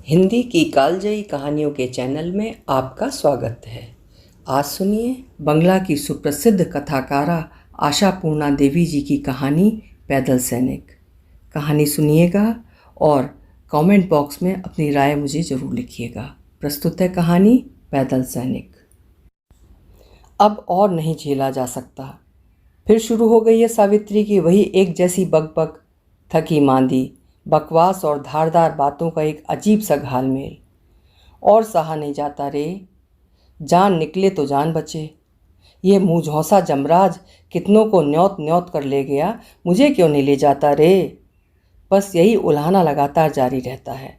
हिंदी की कालजयी कहानियों के चैनल में आपका स्वागत है। आज सुनिए बंगला की सुप्रसिद्ध कथाकारा आशा पूर्णा देवी जी की कहानी पैदल सैनिक। कहानी सुनिएगा और कमेंट बॉक्स में अपनी राय मुझे ज़रूर लिखिएगा। प्रस्तुत है कहानी पैदल सैनिक। अब और नहीं झेला जा सकता। फिर शुरू हो गई है सावित्री की वही एक जैसी बकबक, थकी मांदी बकवास और धारदार बातों का एक अजीब सा घालमेल। और सहा नहीं जाता रे। जान निकले तो जान बचे। ये मुँहझौंसा जमराज कितनों को न्योत न्योत कर ले गया, मुझे क्यों नहीं ले जाता रे। बस यही उल्हाना लगातार जारी रहता है।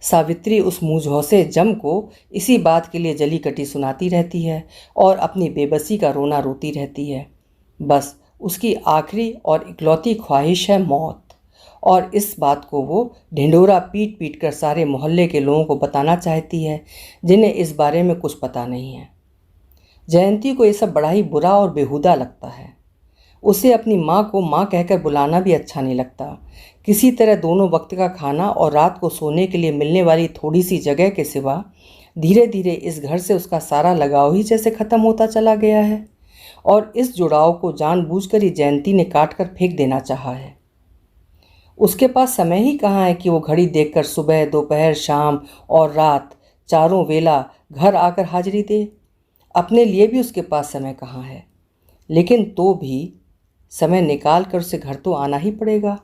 सावित्री उस मुँहझौंसे जम को इसी बात के लिए जली कटी सुनाती रहती है और अपनी बेबसी का रोना रोती रहती है। बस उसकी आखिरी और इकलौती ख्वाहिश है मौत, और इस बात को वो ढिंढोरा पीट पीट कर सारे मोहल्ले के लोगों को बताना चाहती है जिन्हें इस बारे में कुछ पता नहीं है। जयंती को ये सब बड़ा ही बुरा और बेहुदा लगता है। उसे अपनी माँ को माँ कहकर बुलाना भी अच्छा नहीं लगता। किसी तरह दोनों वक्त का खाना और रात को सोने के लिए मिलने वाली थोड़ी सी जगह के सिवा धीरे धीरे इस घर से उसका सारा लगाव ही जैसे ख़त्म होता चला गया है, और इस जुड़ाव को जानबूझकर ही जयंती ने काट कर फेंक देना चाहा है। उसके पास समय ही कहाँ है कि वो घड़ी देखकर सुबह, दोपहर, शाम और रात चारों वेला घर आकर हाजिरी दे। अपने लिए भी उसके पास समय कहाँ है। लेकिन तो भी समय निकाल कर उसे घर तो आना ही पड़ेगा।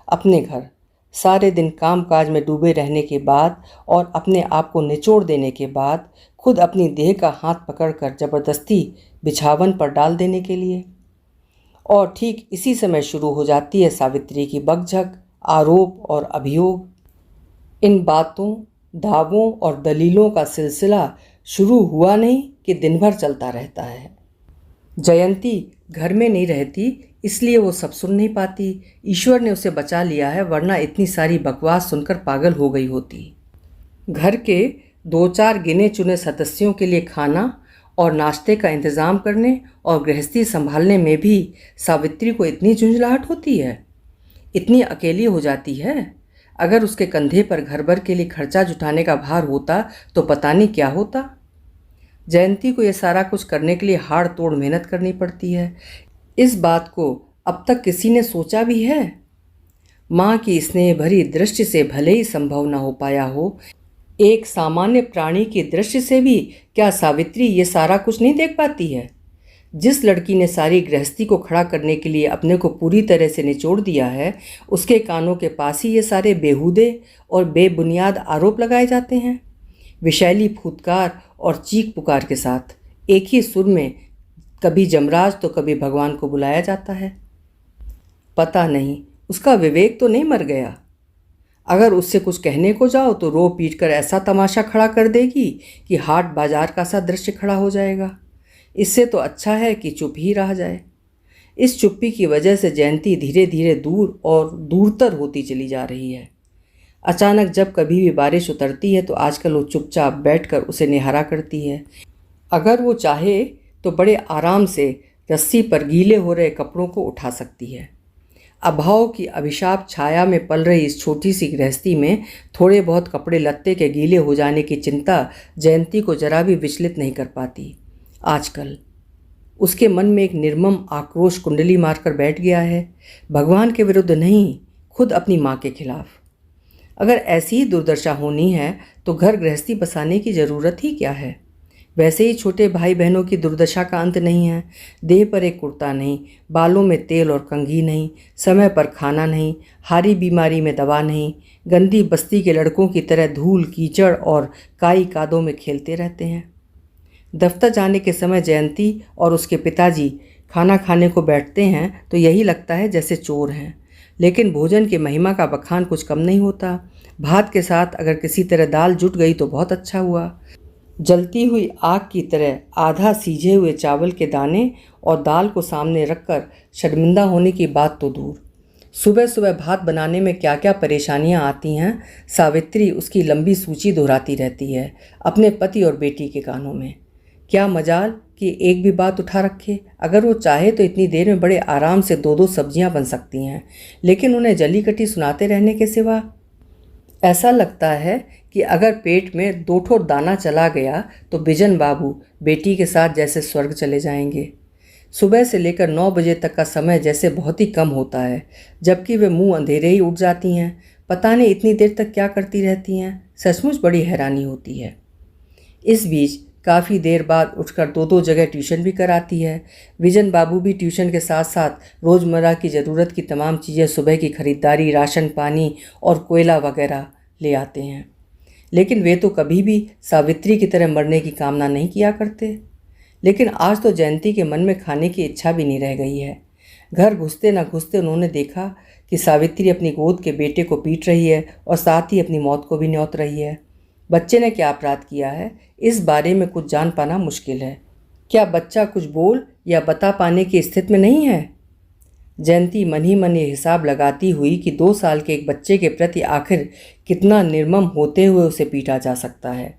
अपने घर सारे दिन काम काज में डूबे रहने के बाद और अपने आप को निचोड़ देने के बाद खुद अपनी देह का हाथ पकड़कर ज़बरदस्ती बिछावन पर डाल देने के लिए। और ठीक इसी समय शुरू हो जाती है सावित्री की बकझक, आरोप और अभियोग। इन बातों, दावों और दलीलों का सिलसिला शुरू हुआ नहीं कि दिन भर चलता रहता है। जयंती घर में नहीं रहती इसलिए वो सब सुन नहीं पाती। ईश्वर ने उसे बचा लिया है, वरना इतनी सारी बकवास सुनकर पागल हो गई होती। घर के 2-4 गिने चुने सदस्यों के लिए खाना और नाश्ते का इंतज़ाम करने और गृहस्थी संभालने में भी सावित्री को इतनी झुंझलाहट होती है, इतनी अकेली हो जाती है। अगर उसके कंधे पर घर भर के लिए खर्चा जुटाने का भार होता तो पता नहीं क्या होता। जयंती को ये सारा कुछ करने के लिए हाड़ तोड़ मेहनत करनी पड़ती है। इस बात को अब तक किसी ने सोचा भी है? माँ की स्नेह भरी दृष्टि से भले ही संभव न हो पाया हो, एक सामान्य प्राणी की दृष्टि से भी क्या सावित्री ये सारा कुछ नहीं देख पाती है? जिस लड़की ने सारी गृहस्थी को खड़ा करने के लिए अपने को पूरी तरह से निचोड़ दिया है, उसके कानों के पास ही ये सारे बेहूदे और बेबुनियाद आरोप लगाए जाते हैं। विशैली फूतकार और चीख पुकार के साथ एक ही सुर में कभी जमराज तो कभी भगवान को बुलाया जाता है। पता नहीं उसका विवेक तो नहीं मर गया। अगर उससे कुछ कहने को जाओ तो रो पीट कर ऐसा तमाशा खड़ा कर देगी कि हाट बाजार का सा दृश्य खड़ा हो जाएगा। इससे तो अच्छा है कि चुप ही रह जाए। इस चुप्पी की वजह से जयंती धीरे धीरे दूर और दूरतर होती चली जा रही है। अचानक जब कभी भी बारिश उतरती है तो आजकल वो चुपचाप बैठकर उसे निहारा करती है। अगर वो चाहे तो बड़े आराम से रस्सी पर गीले हो रहे कपड़ों को उठा सकती है। अभाव की अभिशाप छाया में पल रही इस छोटी सी गृहस्थी में थोड़े बहुत कपड़े लत्ते के गीले हो जाने की चिंता जयंती को जरा भी विचलित नहीं कर पाती। आजकल उसके मन में एक निर्मम आक्रोश कुंडली मारकर बैठ गया है। भगवान के विरुद्ध नहीं, खुद अपनी माँ के खिलाफ। अगर ऐसी ही दुर्दशा होनी है तो घर गृहस्थी बसाने की ज़रूरत ही क्या है? वैसे ही छोटे भाई बहनों की दुर्दशा का अंत नहीं है। देह पर एक कुर्ता नहीं, बालों में तेल और कंघी नहीं, समय पर खाना नहीं, हारी बीमारी में दवा नहीं, गंदी बस्ती के लड़कों की तरह धूल कीचड़ और काई कादों में खेलते रहते हैं। दफ्तर जाने के समय जयंती और उसके पिताजी खाना खाने को बैठते हैं तो यही लगता है जैसे चोर हैं। लेकिन भोजन की महिमा का बखान कुछ कम नहीं होता। भात के साथ अगर किसी तरह दाल जुट गई तो बहुत अच्छा हुआ। जलती हुई आग की तरह आधा सीझे हुए चावल के दाने और दाल को सामने रखकर शर्मिंदा होने की बात तो दूर, सुबह सुबह भात बनाने में क्या क्या परेशानियां आती हैं, सावित्री उसकी लंबी सूची दोहराती रहती है अपने पति और बेटी के कानों में। क्या मजाल कि एक भी बात उठा रखे। अगर वो चाहे तो इतनी देर में बड़े आराम से 2-2 सब्जियां बन सकती हैं, लेकिन उन्हें जली कटी सुनाते रहने के सिवा ऐसा लगता है कि अगर पेट में 2 ठो दाना चला गया तो बिजन बाबू बेटी के साथ जैसे स्वर्ग चले जाएंगे। सुबह से लेकर 9 बजे तक का समय जैसे बहुत ही कम होता है, जबकि वे मुंह अंधेरे ही उठ जाती हैं। पता नहीं इतनी देर तक क्या करती रहती हैं, सचमुच बड़ी हैरानी होती है। इस बीच काफ़ी देर बाद उठकर 2-2 जगह ट्यूशन भी कराती है। विजन बाबू भी ट्यूशन के साथ साथ रोज़मर्रा की ज़रूरत की तमाम चीज़ें, सुबह की खरीदारी, राशन पानी और कोयला वगैरह ले आते हैं। लेकिन वे तो कभी भी सावित्री की तरह मरने की कामना नहीं किया करते। लेकिन आज तो जयंती के मन में खाने की इच्छा भी नहीं रह गई है। घर घुसते न घुसते उन्होंने देखा कि सावित्री अपनी गोद के बेटे को पीट रही है और साथ ही अपनी मौत को भी न्योत रही है। बच्चे ने क्या अपराध किया है, इस बारे में कुछ जान पाना मुश्किल है। क्या बच्चा कुछ बोल या बता पाने की स्थिति में नहीं है? जयंती मन ही मन ये हिसाब लगाती हुई कि 2 साल के एक बच्चे के प्रति आखिर कितना निर्मम होते हुए उसे पीटा जा सकता है,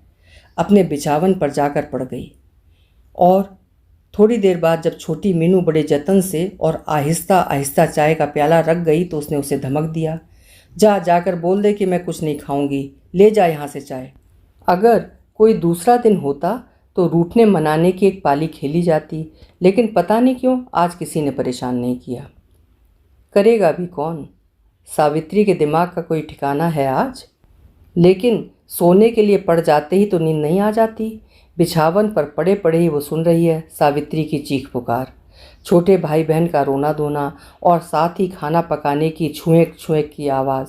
अपने बिछावन पर जाकर पड़ गई। और थोड़ी देर बाद जब छोटी मीनू बड़े जतन से और आहिस्ता आहिस्ता चाय का प्याला रख गई तो उसने उसे धमक दिया, जाकर बोल दे कि मैं कुछ नहीं खाऊंगी, ले जा यहाँ से चाय। अगर कोई दूसरा दिन होता तो रूठने मनाने की एक पाली खेली जाती, लेकिन पता नहीं क्यों आज किसी ने परेशान नहीं किया। करेगा भी कौन? सावित्री के दिमाग का कोई ठिकाना है आज? लेकिन सोने के लिए पड़ जाते ही तो नींद नहीं आ जाती। बिछावन पर पड़े पड़े ही वो सुन रही है सावित्री की चीख पुकार, छोटे भाई बहन का रोना धोना और साथ ही खाना पकाने की छुएक छुएक की आवाज़।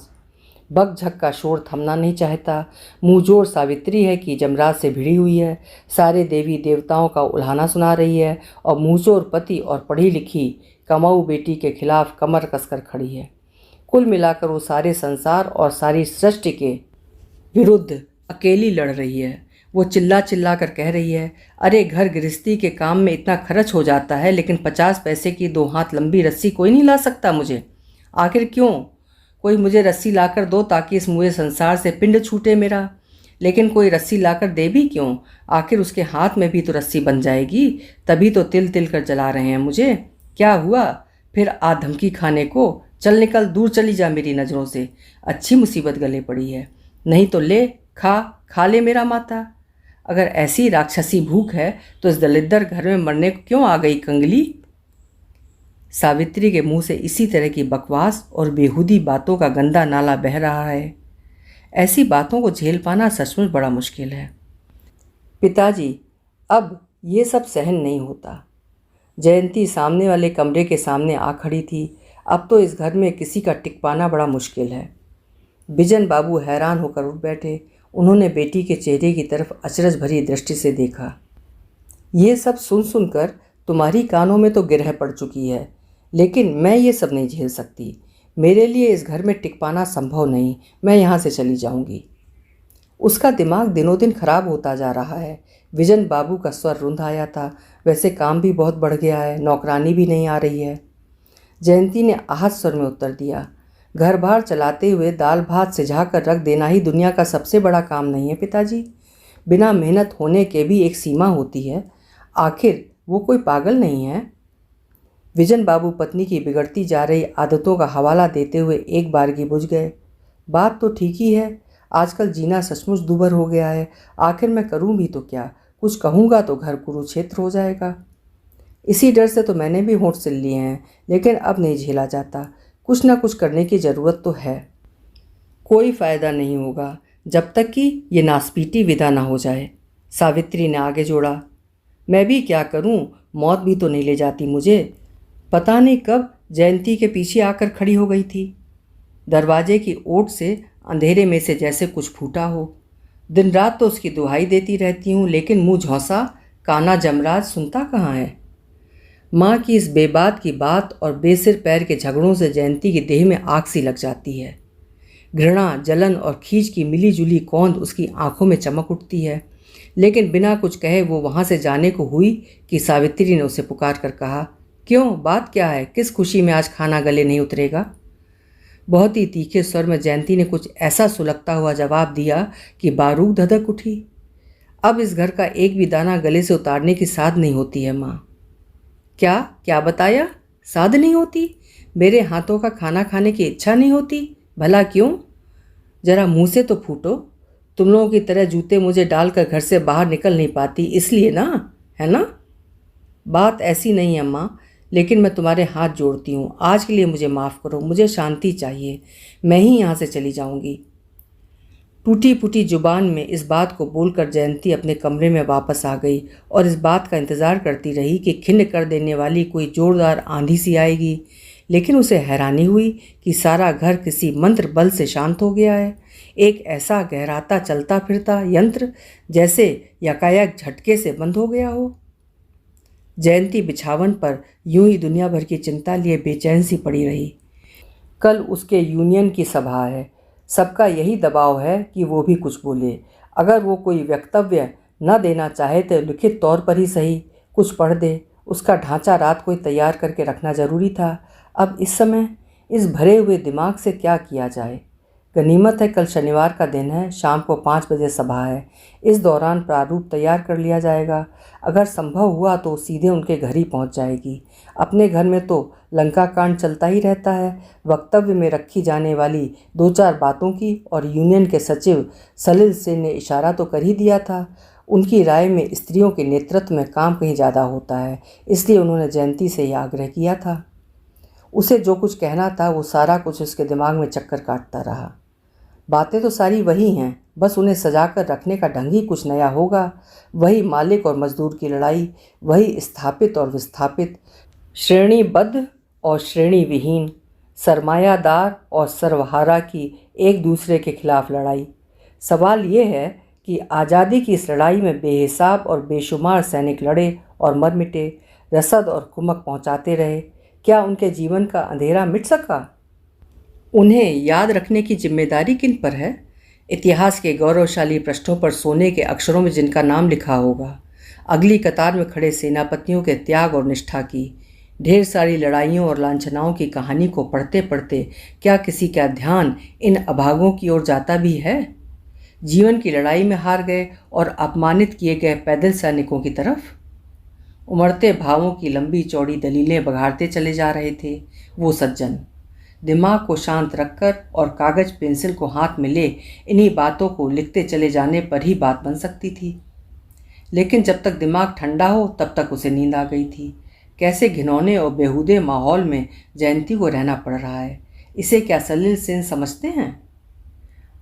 बक झक का शोर थमना नहीं चाहता। मुँहजोर सावित्री है कि जमराज से भिड़ी हुई है, सारे देवी देवताओं का उल्हाना सुना रही है और मुँहजोर पति और पढ़ी लिखी कमाऊ बेटी के खिलाफ कमर कसकर खड़ी है। कुल मिलाकर वो सारे संसार और सारी सृष्टि के विरुद्ध अकेली लड़ रही है। वो चिल्ला चिल्ला कर कह रही है, अरे घर गृहस्थी के काम में इतना खर्च हो जाता है, लेकिन 50 पैसे की 2 हाथ लंबी रस्सी कोई नहीं ला सकता मुझे। आखिर क्यों? कोई मुझे रस्सी लाकर दो ताकि इस मुझे संसार से पिंड छूटे मेरा। लेकिन कोई रस्सी लाकर दे भी क्यों? आखिर उसके हाथ में भी तो रस्सी बन जाएगी, तभी तो तिल तिल कर जला रहे हैं मुझे। क्या हुआ फिर आ धमकी खाने को? चल निकल, दूर चली जा मेरी नज़रों से। अच्छी मुसीबत गले पड़ी है, नहीं तो ले खा ले मेरा माता। अगर ऐसी राक्षसी भूख है तो इस दलिद्दर घर में मरने को क्यों आ गई कंगली? सावित्री के मुंह से इसी तरह की बकवास और बेहूदी बातों का गंदा नाला बह रहा है। ऐसी बातों को झेल पाना सचमुच बड़ा मुश्किल है। पिताजी, अब ये सब सहन नहीं होता। जयंती सामने वाले कमरे के सामने आ खड़ी थी। अब तो इस घर में किसी का टिक पाना बड़ा मुश्किल है। बिजन बाबू हैरान होकर उठ बैठे। उन्होंने बेटी के चेहरे की तरफ अचरज भरी दृष्टि से देखा। ये सब सुन सुनकर तुम्हारी कानों में तो गिरह पड़ चुकी है, लेकिन मैं ये सब नहीं झेल सकती। मेरे लिए इस घर में टिक पाना संभव नहीं। मैं यहाँ से चली जाऊँगी। उसका दिमाग दिनों दिन खराब होता जा रहा है। विजन बाबू का स्वर रुंध आया था। वैसे काम भी बहुत बढ़ गया है, नौकरानी भी नहीं आ रही है। जयंती ने आहत स्वर में उत्तर दिया, घर बार चलाते हुए दाल भात सिझा कर रख देना ही दुनिया का सबसे बड़ा काम नहीं है पिताजी। बिना मेहनत होने के भी एक सीमा होती है। आखिर वो कोई पागल नहीं है। विजन बाबू पत्नी की बिगड़ती जा रही आदतों का हवाला देते हुए एक बारगी बुझ गए। बात तो ठीक ही है, आजकल जीना सचमुच दूभर हो गया है। आखिर मैं करूं भी तो क्या? कुछ कहूँगा तो घर कुरुक्षेत्र हो जाएगा। इसी डर से तो मैंने भी होंठ सिल लिए हैं, लेकिन अब नहीं झेला जाता। कुछ ना कुछ करने की ज़रूरत तो है। कोई फ़ायदा नहीं होगा जब तक कि ये नासपीटी विदा ना हो जाए। सावित्री ने आगे जोड़ा, मैं भी क्या करूं? मौत भी तो नहीं ले जाती मुझे। पता नहीं कब जयंती के पीछे आकर खड़ी हो गई थी। दरवाजे की ओट से अंधेरे में से जैसे कुछ फूटा हो। दिन रात तो उसकी दुहाई देती रहती हूँ, लेकिन मुँह झौंसा काना जमराज सुनता कहाँ है। माँ की इस बेबात की बात और बेसिर पैर के झगड़ों से जयंती की देह में आग सी लग जाती है। घृणा, जलन और खींच की मिली जुली कौंध उसकी आंखों में चमक उठती है। लेकिन बिना कुछ कहे वो वहाँ से जाने को हुई कि सावित्री ने उसे पुकार कर कहा, क्यों, बात क्या है? किस खुशी में आज खाना गले नहीं उतरेगा? बहुत ही तीखे स्वर में जयंती ने कुछ ऐसा सुलगता हुआ जवाब दिया कि बारूद धधक उठी। अब इस घर का एक भी दाना गले से उतारने की साध नहीं होती है माँ। क्या क्या बताया? साध नहीं होती? मेरे हाथों का खाना खाने की इच्छा नहीं होती? भला क्यों? जरा मुंह से तो फूटो। तुम लोगों की तरह जूते मुझे डालकर घर से बाहर निकल नहीं पाती, इसलिए ना, है ना? बात ऐसी नहीं अम्मा, लेकिन मैं तुम्हारे हाथ जोड़ती हूँ, आज के लिए मुझे माफ़ करो, मुझे शांति चाहिए, मैं ही यहाँ से चली जाऊँगी। टूटी फूटी जुबान में इस बात को बोलकर जयंती अपने कमरे में वापस आ गई और इस बात का इंतज़ार करती रही कि खिन्न कर देने वाली कोई ज़ोरदार आंधी सी आएगी। लेकिन उसे हैरानी हुई कि सारा घर किसी मंत्र बल से शांत हो गया है। एक ऐसा गहराता चलता फिरता यंत्र जैसे यकायक झटके से बंद हो गया हो। जयंती बिछावन पर यूं ही दुनिया भर की चिंता लिए बेचैन सी पड़ी रही। कल उसके यूनियन की सभा है, सबका यही दबाव है कि वो भी कुछ बोले। अगर वो कोई वक्तव्य न देना चाहे तो लिखित तौर पर ही सही कुछ पढ़ दे। उसका ढांचा रात को ही तैयार करके रखना जरूरी था। अब इस समय इस भरे हुए दिमाग से क्या किया जाए? गनीमत है कल शनिवार का दिन है, शाम को 5 बजे सभा है। इस दौरान प्रारूप तैयार कर लिया जाएगा। अगर संभव हुआ तो सीधे उनके घर ही पहुंच जाएगी। अपने घर में तो लंका कांड चलता ही रहता है। वक्तव्य में रखी जाने वाली 2-4 बातों की और यूनियन के सचिव सलिल सेन ने इशारा तो कर ही दिया था। उनकी राय में स्त्रियों के नेतृत्व में काम कहीं ज़्यादा होता है, इसलिए उन्होंने जयंती से यह आग्रह किया था। उसे जो कुछ कहना था वो सारा कुछ उसके दिमाग में चक्कर काटता रहा। बातें तो सारी वही हैं, बस उन्हें सजा कर रखने का ढंग ही कुछ नया होगा। वही मालिक और मजदूर की लड़ाई, वही स्थापित और विस्थापित, श्रेणीबद्ध और श्रेणी विहीन, सरमायादार और सर्वहारा की एक दूसरे के खिलाफ लड़ाई। सवाल ये है कि आज़ादी की इस लड़ाई में बेहिसाब और बेशुमार सैनिक लड़े और मर मिटे, रसद और कुमक पहुंचाते रहे। क्या उनके जीवन का अंधेरा मिट सका? उन्हें याद रखने की जिम्मेदारी किन पर है? इतिहास के गौरवशाली पृष्ठों पर सोने के अक्षरों में जिनका नाम लिखा होगा, अगली कतार में खड़े सेनापतियों के त्याग और निष्ठा की। ढेर सारी लड़ाइयों और लांछनाओं की कहानी को पढ़ते पढ़ते क्या किसी का ध्यान इन अभागों की ओर जाता भी है? जीवन की लड़ाई में हार गए और अपमानित किए गए पैदल सैनिकों की तरफ? उमड़ते भावों की लंबी चौड़ी दलीलें बघाड़ते चले जा रहे थे वो सज्जन। दिमाग को शांत रखकर और कागज पेंसिल को हाथ में ले इन्हीं बातों को लिखते चले जाने पर ही बात बन सकती थी। लेकिन जब तक दिमाग ठंडा हो तब तक उसे नींद आ गई थी। कैसे घिनौने और बेहूदे माहौल में जयंती को रहना पड़ रहा है, इसे क्या सलिल सेन समझते हैं?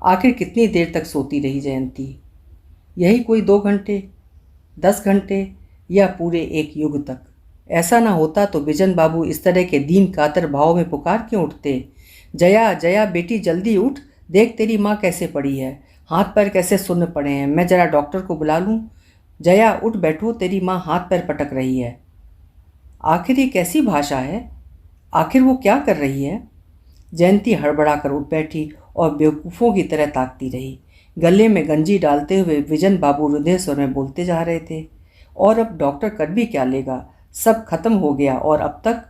आखिर कितनी देर तक सोती रही जयंती? यही कोई 2 घंटे, 10 घंटे या पूरे एक युग तक? ऐसा ना होता तो बिजन बाबू इस तरह के दीन कातर भाव में पुकार क्यों उठते? जया जया बेटी जल्दी उठ, देख तेरी माँ कैसे पड़ी है, हाथ पैर कैसे सुन्न पड़े हैं, मैं जरा डॉक्टर को बुला लूँ? जया उठ बैठो, तेरी माँ हाथ पैर पटक रही है। आखिर ये कैसी भाषा है? आखिर वो क्या कर रही है? जयंती हड़बड़ा कर उठ बैठी और बेवकूफ़ों की तरह ताकती रही। गले में गंजी डालते हुए विजन बाबू रुदे स्वर में बोलते जा रहे थे, और अब डॉक्टर कर भी क्या लेगा? सब खत्म हो गया और अब तक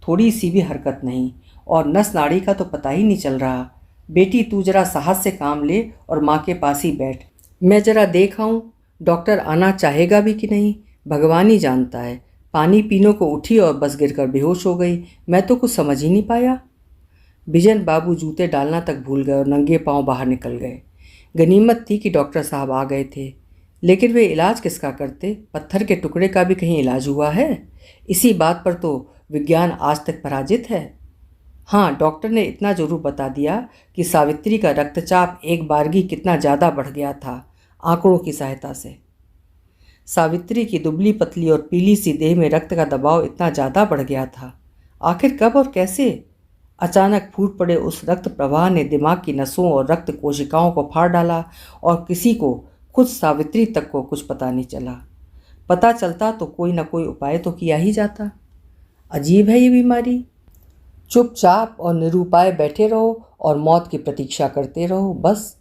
थोड़ी सी भी हरकत नहीं, और नस नाड़ी का तो पता ही नहीं चल रहा। बेटी तू जरा साहस से काम ले और माँ के पास ही बैठ, मैं जरा देख आऊँ डॉक्टर आना चाहेगा भी कि नहीं, भगवान ही जानता है। पानी पीने को उठी और बस गिरकर बेहोश हो गई। मैं तो कुछ समझ ही नहीं पाया। बिजन बाबू जूते डालना तक भूल गए और नंगे पांव बाहर निकल गए। गनीमत थी कि डॉक्टर साहब आ गए थे, लेकिन वे इलाज किसका करते? पत्थर के टुकड़े का भी कहीं इलाज हुआ है? इसी बात पर तो विज्ञान आज तक पराजित है। हाँ, डॉक्टर ने इतना जरूर बता दिया कि सावित्री का रक्तचाप एक बारगी कितना ज़्यादा बढ़ गया था आंकड़ों की सहायता से। सावित्री की दुबली पतली और पीली सी देह में रक्त का दबाव इतना ज़्यादा बढ़ गया था। आखिर कब और कैसे? अचानक फूट पड़े उस रक्त प्रवाह ने दिमाग की नसों और रक्त कोशिकाओं को फाड़ डाला और किसी को, खुद सावित्री तक को कुछ पता नहीं चला। पता चलता तो कोई ना कोई उपाय तो किया ही जाता। अजीब है ये बीमारी। चुपचाप और निरुपाय बैठे रहो और मौत की प्रतीक्षा करते रहो, बस।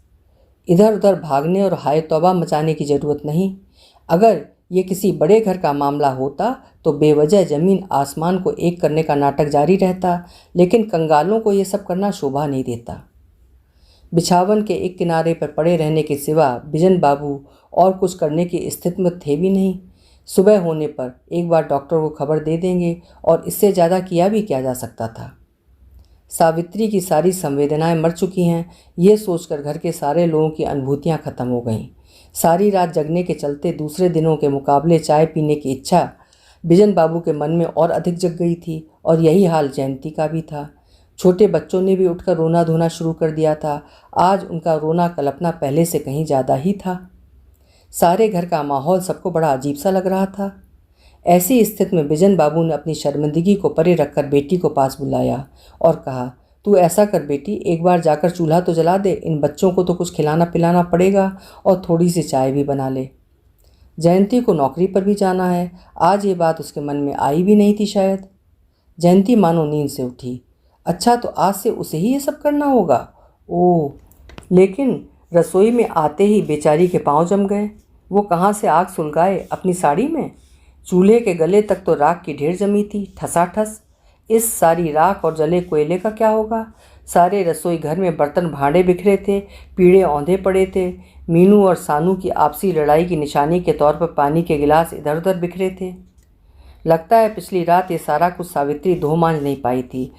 इधर उधर भागने और हाय तौबा मचाने की ज़रूरत नहीं। अगर ये किसी बड़े घर का मामला होता तो बेवजह ज़मीन आसमान को एक करने का नाटक जारी रहता, लेकिन कंगालों को ये सब करना शोभा नहीं देता। बिछावन के एक किनारे पर पड़े रहने के सिवा बिजन बाबू और कुछ करने की स्थिति में थे भी नहीं। सुबह होने पर एक बार डॉक्टर को खबर दे देंगे और इससे ज़्यादा किया भी क्या जा सकता था। सावित्री की सारी संवेदनाएं मर चुकी हैं, ये सोचकर घर के सारे लोगों की अनुभूतियां खत्म हो गईं। सारी रात जगने के चलते दूसरे दिनों के मुकाबले चाय पीने की इच्छा बिजन बाबू के मन में और अधिक जग गई थी, और यही हाल जयंती का भी था। छोटे बच्चों ने भी उठकर रोना धोना शुरू कर दिया था। आज उनका रोना कल्पना पहले से कहीं ज़्यादा ही था। सारे घर का माहौल सबको बड़ा अजीब सा लग रहा था। ऐसी स्थिति में बिजन बाबू ने अपनी शर्मिंदगी को परे रखकर बेटी को पास बुलाया और कहा, तू ऐसा कर बेटी, एक बार जाकर चूल्हा तो जला दे, इन बच्चों को तो कुछ खिलाना पिलाना पड़ेगा और थोड़ी सी चाय भी बना ले। जयंती को नौकरी पर भी जाना है। आज ये बात उसके मन में आई भी नहीं थी शायद। जयंती मानो नींद से उठी। अच्छा, तो आज से उसे ही ये सब करना होगा। ओह! लेकिन रसोई में आते ही बेचारी के पांव जम गए। वो कहाँ से आग सुलगाए अपनी साड़ी में। चूल्हे के गले तक तो राख की ढेर जमी थी, ठसाठस। इस सारी राख और जले कोयले का क्या होगा। सारे रसोई घर में बर्तन भांडे बिखरे थे, पीढ़े औंधे पड़े थे। मीनू और सानू की आपसी लड़ाई की निशानी के तौर पर पानी के गिलास इधर उधर बिखरे थे। लगता है पिछली रात ये सारा कुछ सावित्री धो मांझ नहीं पाई थी।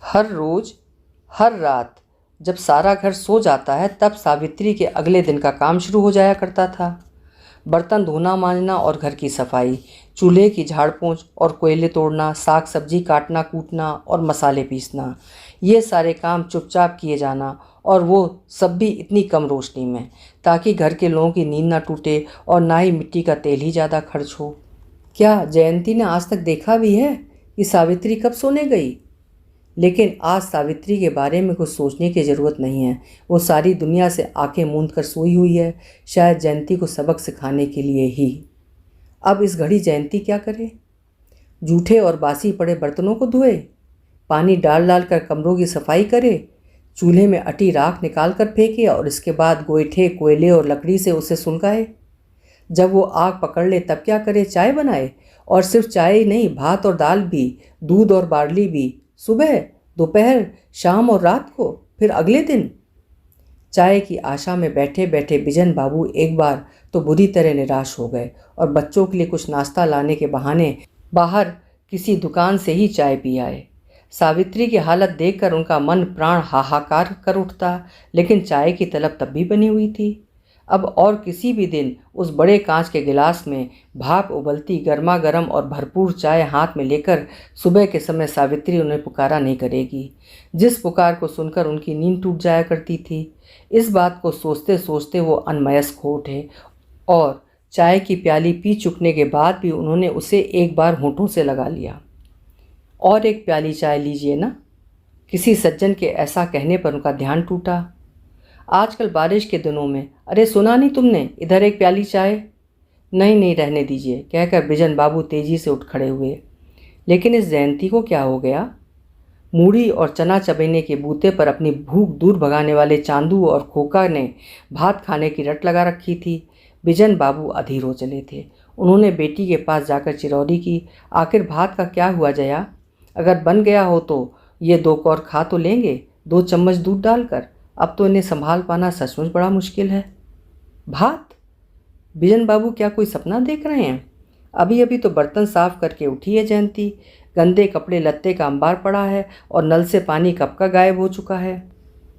हर रोज़ हर रात जब सारा घर सो जाता है तब सावित्री के अगले दिन का काम शुरू हो जाया करता था। बर्तन धोना मांजना और घर की सफाई, चूल्हे की झाड़ पोंछ और कोयले तोड़ना, साग सब्जी काटना कूटना और मसाले पीसना, ये सारे काम चुपचाप किए जाना, और वो सब भी इतनी कम रोशनी में, ताकि घर के लोगों की नींद ना टूटे और ना ही मिट्टी का तेल ही ज़्यादा खर्च हो। क्या जयंती ने आज तक देखा भी है कि सावित्री कब सोने गई? लेकिन आज सावित्री के बारे में कुछ सोचने की ज़रूरत नहीं है। वो सारी दुनिया से आंखें मूंद कर सोई हुई है, शायद जयंती को सबक सिखाने के लिए ही। अब इस घड़ी जयंती क्या करे? जूठे और बासी पड़े बर्तनों को धोए, पानी डाल डाल कर कमरों की सफाई करे, चूल्हे में अटी राख निकाल कर फेंके और इसके बाद गोईठे कोयले और लकड़ी से उसे सुलगाए। जब वो आग पकड़ ले तब क्या करे? चाय बनाए, और सिर्फ चाय ही नहीं, भात और दाल भी, दूध और बार्ली भी, सुबह दोपहर शाम और रात को, फिर अगले दिन। चाय की आशा में बैठे बैठे बिजन बाबू एक बार तो बुरी तरह निराश हो गए और बच्चों के लिए कुछ नाश्ता लाने के बहाने बाहर किसी दुकान से ही चाय पी आए। सावित्री की हालत देखकर उनका मन प्राण हाहाकार कर उठता, लेकिन चाय की तलब तब भी बनी हुई थी। अब और किसी भी दिन उस बड़े कांच के गिलास में भाप उबलती गर्मा गर्म और भरपूर चाय हाथ में लेकर सुबह के समय सावित्री उन्हें पुकारा नहीं करेगी, जिस पुकार को सुनकर उनकी नींद टूट जाया करती थी। इस बात को सोचते सोचते वो अनमयस्क हो उठे और चाय की प्याली पी चुकने के बाद भी उन्होंने उसे एक बार होंठों से लगा लिया। और एक प्याली चाय लीजिए ना। किसी सज्जन के ऐसा कहने पर उनका ध्यान टूटा। आजकल बारिश के दिनों में, अरे सुना नहीं तुमने, इधर एक प्याली चाय। नहीं नहीं, रहने दीजिए, कहकर बिजन बाबू तेजी से उठ खड़े हुए। लेकिन इस जयंती को क्या हो गया? मूढ़ी और चना चबेने के बूते पर अपनी भूख दूर भगाने वाले चांदू और खोका ने भात खाने की रट लगा रखी थी। बिजन बाबू अधीर हो चले थे। उन्होंने बेटी के पास जाकर चिरौरी की, आखिर भात का क्या हुआ जया? अगर बन गया हो तो ये 2 कौर खा तो लेंगे, 2 चम्मच दूध डालकर। अब तो इन्हें संभाल पाना सचमुच बड़ा मुश्किल है। भात? बिजन बाबू क्या कोई सपना देख रहे हैं? अभी अभी तो बर्तन साफ करके उठी है जयंती। गंदे कपड़े लत्ते का अंबार पड़ा है और नल से पानी कब का गायब हो चुका है।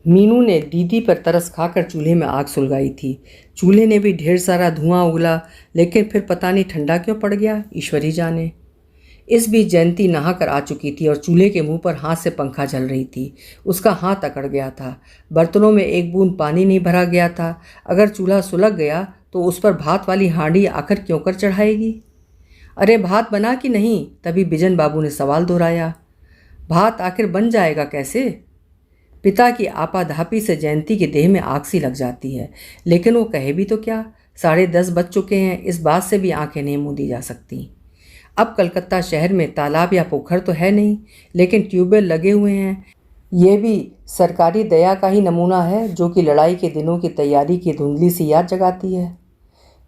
मीनू ने दीदी पर तरस खाकर चूल्हे में आग सुलगाई थी। चूल्हे ने भी ढेर सारा धुआं उगला, लेकिन फिर पता नहीं ठंडा क्यों पड़ गया, ईश्वर ही जाने। इस बीच जयंती नहाकर आ चुकी थी और चूल्हे के मुंह पर हाथ से पंखा झल रही थी। उसका हाथ अकड़ गया था। बर्तनों में एक बूंद पानी नहीं भरा गया था। अगर चूल्हा सुलग गया तो उस पर भात वाली हांडी आखिर क्यों कर चढ़ाएगी? अरे भात बना कि नहीं? तभी बिजन बाबू ने सवाल दोहराया। भात आखिर बन जाएगा कैसे? पिता की आपाधापी से जयंती के देह में आग सी लग जाती है, लेकिन वो कहे भी तो क्या? 10:30 बज चुके हैं। इस बात से भी आंखें नहीं मूंदी जा सकती। अब कलकत्ता शहर में तालाब या पोखर तो है नहीं, लेकिन ट्यूबवेल लगे हुए हैं। ये भी सरकारी दया का ही नमूना है, जो कि लड़ाई के दिनों की तैयारी की धुंधली सी याद जगाती है।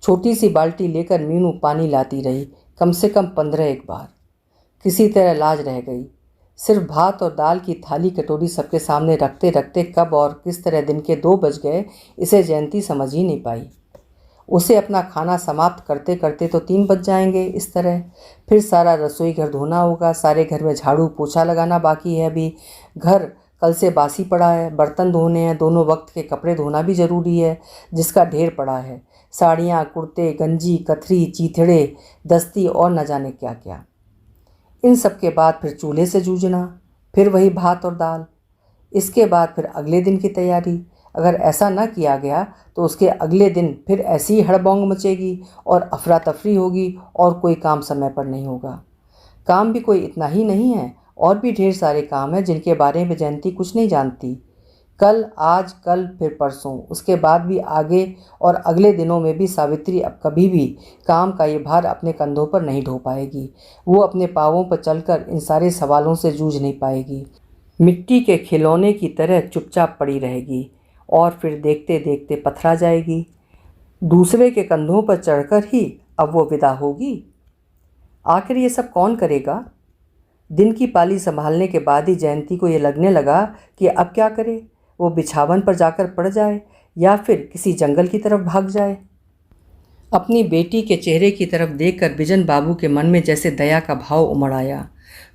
छोटी सी बाल्टी लेकर मीनू पानी लाती रही, कम से कम 15 बार। किसी तरह लाज रह गई। सिर्फ भात और दाल की थाली कटोरी सबके सामने रखते रखते कब और किस तरह दिन के 2 बज गए, इसे जयंती समझ ही नहीं पाई। उसे अपना खाना समाप्त करते करते तो 3 बज जाएंगे। इस तरह फिर सारा रसोई घर धोना होगा, सारे घर में झाड़ू पोछा लगाना बाकी है अभी, घर कल से बासी पड़ा है, बर्तन धोने हैं, दोनों वक्त के कपड़े धोना भी ज़रूरी है जिसका ढेर पड़ा है, साड़ियाँ, कुर्ते, गंजी, कथरी, चीथड़े, दस्ती और न जाने क्या क्या। इन सब के बाद फिर चूल्हे से जूझना, फिर वही भात और दाल। इसके बाद फिर अगले दिन की तैयारी। अगर ऐसा न किया गया तो उसके अगले दिन फिर ऐसी ही हड़बौंग मचेगी और अफरा तफरी होगी और कोई काम समय पर नहीं होगा। काम भी कोई इतना ही नहीं है, और भी ढेर सारे काम हैं जिनके बारे में जयंती कुछ नहीं जानती। कल, आज, कल, फिर परसों, उसके बाद भी आगे और अगले दिनों में भी सावित्री अब कभी भी काम का ये भार अपने कंधों पर नहीं ढो पाएगी। वो अपने पाँवों पर चलकर इन सारे सवालों से जूझ नहीं पाएगी। मिट्टी के खिलौने की तरह चुपचाप पड़ी रहेगी और फिर देखते देखते पथरा जाएगी। दूसरे के कंधों पर चढ़कर ही अब वो विदा होगी। आखिर ये सब कौन करेगा? दिन की पाली संभालने के बाद ही जयंती को ये लगने लगा कि अब क्या करे। वो बिछावन पर जाकर पड़ जाए या फिर किसी जंगल की तरफ भाग जाए। अपनी बेटी के चेहरे की तरफ देखकर बिजन बाबू के मन में जैसे दया का भाव उमड़ आया।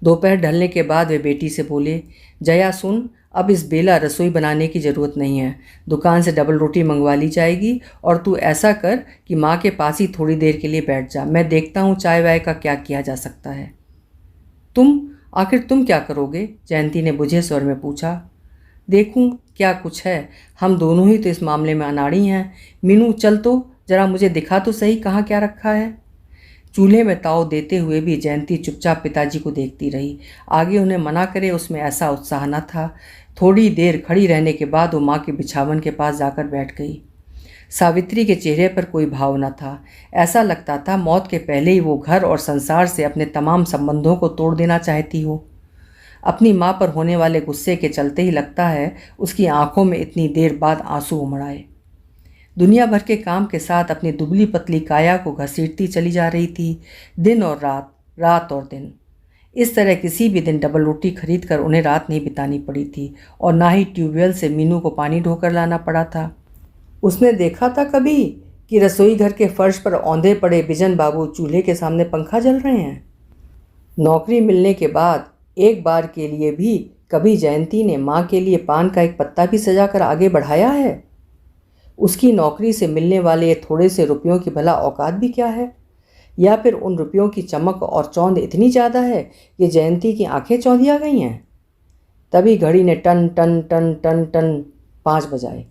दोपहर ढलने के बाद वे बेटी से बोले, जया सुन, अब इस बेला रसोई बनाने की ज़रूरत नहीं है, दुकान से डबल रोटी मंगवा ली जाएगी और तू ऐसा कर कि माँ के पास ही थोड़ी देर के लिए बैठ जा, मैं देखता हूँ चाय वाय का क्या किया जा सकता है। आखिर तुम क्या करोगे? जयंती ने बुझे स्वर में पूछा। देखूं क्या कुछ है, हम दोनों ही तो इस मामले में अनाड़ी हैं। मीनू चल तो जरा मुझे दिखा तो सही कहाँ क्या रखा है। चूल्हे में ताव देते हुए भी जयंती चुपचाप पिताजी को देखती रही। आगे उन्हें मना करे उसमें ऐसा उत्साह न था। थोड़ी देर खड़ी रहने के बाद वो माँ के बिछावन के पास जाकर बैठ गई। सावित्री के चेहरे पर कोई भाव न था। ऐसा लगता था मौत के पहले ही वो घर और संसार से अपने तमाम संबंधों को तोड़ देना चाहती हो। अपनी माँ पर होने वाले गुस्से के चलते ही लगता है उसकी आंखों में इतनी देर बाद आंसू उमड़ आए। दुनिया भर के काम के साथ अपनी दुबली पतली काया को घसीटती चली जा रही थी, दिन और रात, रात और दिन। इस तरह किसी भी दिन डबल रोटी खरीद कर उन्हें रात नहीं बितानी पड़ी थी और ना ही ट्यूबवेल से मीनू को पानी ढोकर लाना पड़ा था। उसने देखा था कभी कि रसोई घर के फर्श पर औंधे पड़े बिजन बाबू चूल्हे के सामने पंखा जल रहे हैं? नौकरी मिलने के बाद एक बार के लिए भी कभी जयंती ने माँ के लिए पान का एक पत्ता भी सजाकर आगे बढ़ाया है? उसकी नौकरी से मिलने वाले ये थोड़े से रुपयों की भला औकात भी क्या है? या फिर उन रुपयों की चमक और चौंध इतनी ज़्यादा है कि जयंती की आंखें चौंधिया गई हैं? तभी घड़ी ने टन टन टन टन टन 5 बजाए।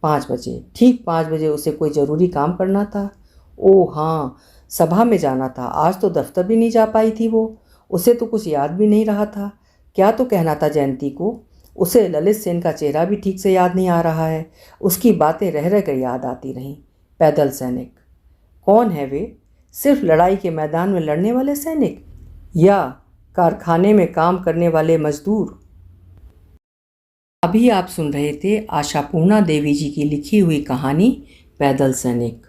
5 बजे, ठीक 5 बजे उसे कोई ज़रूरी काम करना था। ओह हाँ, सभा में जाना था। आज तो दफ्तर भी नहीं जा पाई थी वो। उसे तो कुछ याद भी नहीं रहा था। क्या तो कहना था जयंती को। उसे ललित सेन का चेहरा भी ठीक से याद नहीं आ रहा है। उसकी बातें रह रह कर याद आती रहीं। पैदल सैनिक कौन है वे? सिर्फ लड़ाई के मैदान में लड़ने वाले सैनिक या कारखाने में काम करने वाले मजदूर? अभी आप सुन रहे थे आशापूर्णा देवी जी की लिखी हुई कहानी पैदल सैनिक।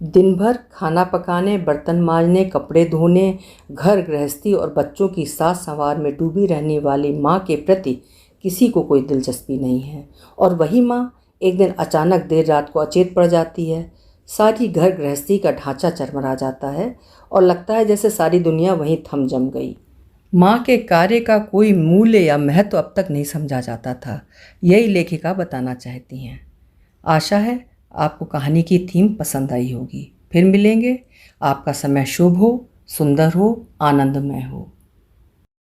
दिन भर खाना पकाने, बर्तन मांजने, कपड़े धोने, घर गृहस्थी और बच्चों की साज संवार में डूबी रहने वाली माँ के प्रति किसी को कोई दिलचस्पी नहीं है। और वही माँ एक दिन अचानक देर रात को अचेत पड़ जाती है। सारी घर गृहस्थी का ढांचा चरमरा जाता है और लगता है जैसे सारी दुनिया वहीं थम जम गई। माँ के कार्य का कोई मूल्य या महत्व अब तक नहीं समझा जाता था। यही लेखिका बताना चाहती हैं। आशा है आपको कहानी की थीम पसंद आई होगी। फिर मिलेंगे। आपका समय शुभ हो, सुंदर हो, आनंदमय हो।